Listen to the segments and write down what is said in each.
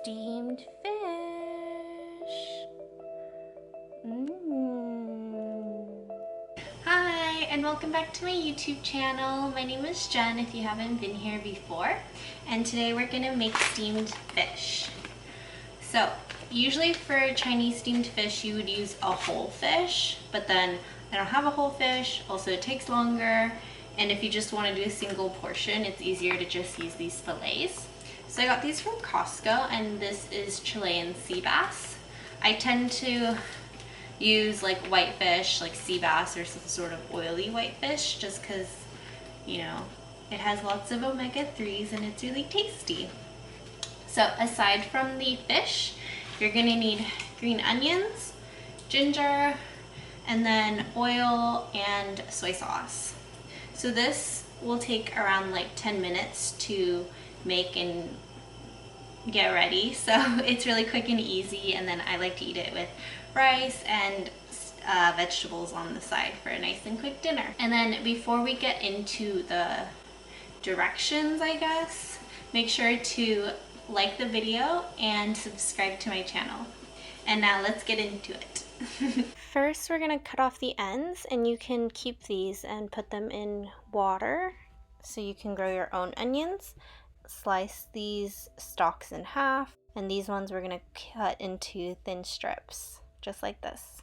steamed fish. Hi, and welcome back to my YouTube channel. My name is Jen if you haven't been here before, and today we're gonna make steamed fish. So usually for Chinese steamed fish you would use a whole fish, but then I don't have a whole fish, also it takes longer, and if you just want to do a single portion it's easier to just use these fillets. So I got these from Costco, and this is Chilean sea bass. I tend to use like whitefish, like sea bass or some sort of oily whitefish, just because, you know, it has lots of omega-3s and it's really tasty. So aside from the fish, you're gonna need green onions, ginger, and then oil and soy sauce. So this will take around like 10 minutes to make and get ready. So it's really quick and easy, and then I like to eat it with rice and vegetables on the side for a nice and quick dinner. And then before we get into the directions, I guess, make sure to like the video and subscribe to my channel. And now let's get into it. First we're gonna cut off the ends, and you can keep these and put them in water so you can grow your own onions. Slice these stalks in half, and these ones we're gonna cut into thin strips, just like this.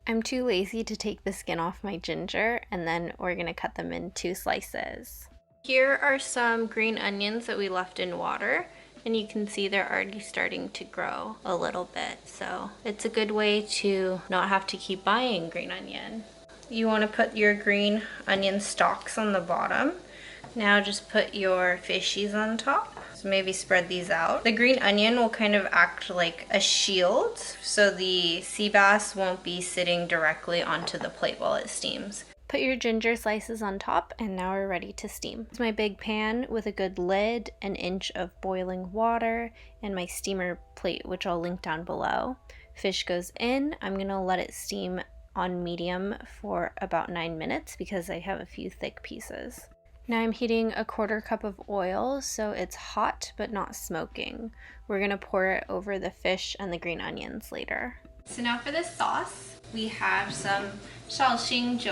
I'm too lazy to take the skin off my ginger, and then we're gonna cut them in 2 slices. Here are some green onions that we left in water, and you can see they're already starting to grow a little bit, so it's a good way to not have to keep buying green onion. You want to put your green onion stalks on the bottom. Now just put your fishies on top. So maybe spread these out. The green onion will kind of act like a shield, so the sea bass won't be sitting directly onto the plate while it steams. Put your ginger slices on top, and now we're ready to steam. It's my big pan with a good lid, an inch of boiling water, and my steamer plate, which I'll link down below. Fish goes in. I'm gonna let it steam on medium for about 9 minutes because I have a few thick pieces. Now I'm heating a 1/4 cup of oil, so it's hot but not smoking. We're gonna pour it over the fish and the green onions later. So now for the sauce, we have some xiaoxing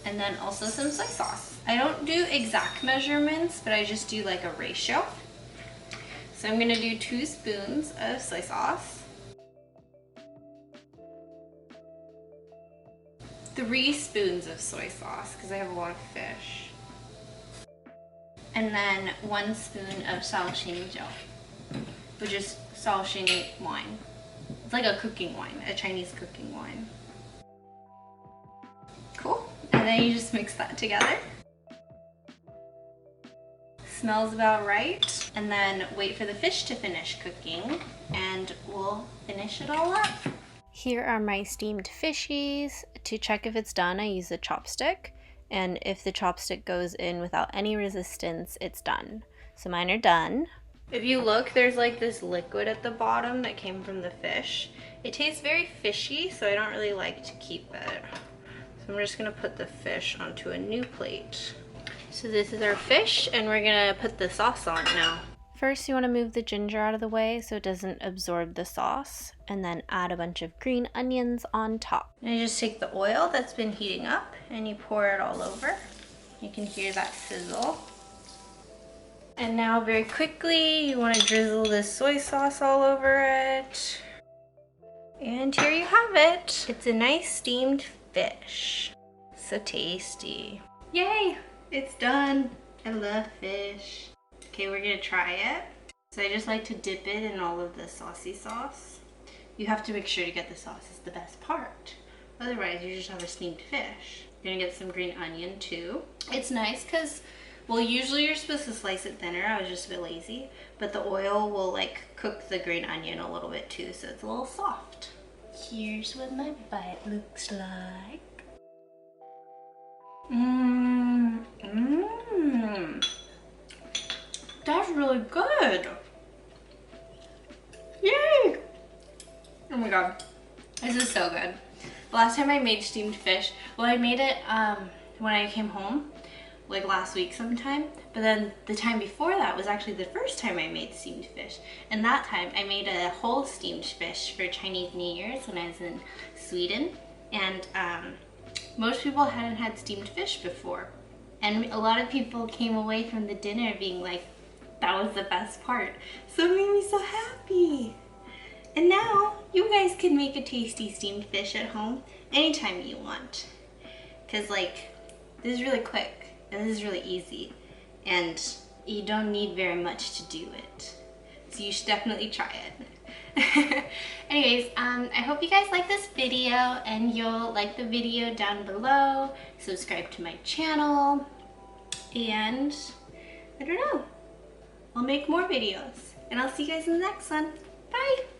and then also some soy sauce. I don't do exact measurements, but I just do like a ratio. So I'm gonna do 2 spoons of soy sauce, 3 spoons of soy sauce because I have a lot of fish, and then 1 spoon of xiaoxing, which is xiaoxing wine. It's like a cooking wine, a Chinese cooking wine. Cool. And then you just mix that together. Smells about right. And then wait for the fish to finish cooking, and we'll finish it all up. Here are my steamed fishies. To check if it's done, I use a chopstick. And if the chopstick goes in without any resistance, it's done. So mine are done. If you look, there's like this liquid at the bottom that came from the fish. It tastes very fishy, so I don't really like to keep it. So I'm just gonna put the fish onto a new plate. So this is our fish, and we're gonna put the sauce on now. First, you wanna move the ginger out of the way so it doesn't absorb the sauce, and then add a bunch of green onions on top. And you just take the oil that's been heating up and you pour it all over. You can hear that sizzle. And now very quickly, you wanna drizzle this soy sauce all over it. And here you have it. It's a nice steamed fish. So tasty. Yay, it's done. I love fish. Okay, we're gonna try it. So I just like to dip it in all of the saucy sauce. You have to make sure to get the sauce, is the best part. Otherwise, you just have a steamed fish. You're gonna get some green onion too. It's nice because, well, usually you're supposed to slice it thinner. I was just a bit lazy. But the oil will like cook the green onion a little bit too, so it's a little soft. Here's what my bite looks like. That's really good. Yay! Oh my god, this is so good. The last time I made steamed fish, well, I made it when I came home, like last week sometime, But then the time before that was actually the first time I made steamed fish. And that time I made a whole steamed fish for Chinese New Year's when I was in Sweden. And most people hadn't had steamed fish before. And a lot of people came away from the dinner being like, that was the best part. So it made me so happy. And now you guys can make a tasty steamed fish at home anytime you want. Cause like, this is really quick and this is really easy. And you don't need very much to do it. So you should definitely try it. Anyways, I hope you guys like this video and you'll like the video down below. Subscribe to my channel. And I don't know, I'll make more videos. And I'll see you guys in the next one. Bye!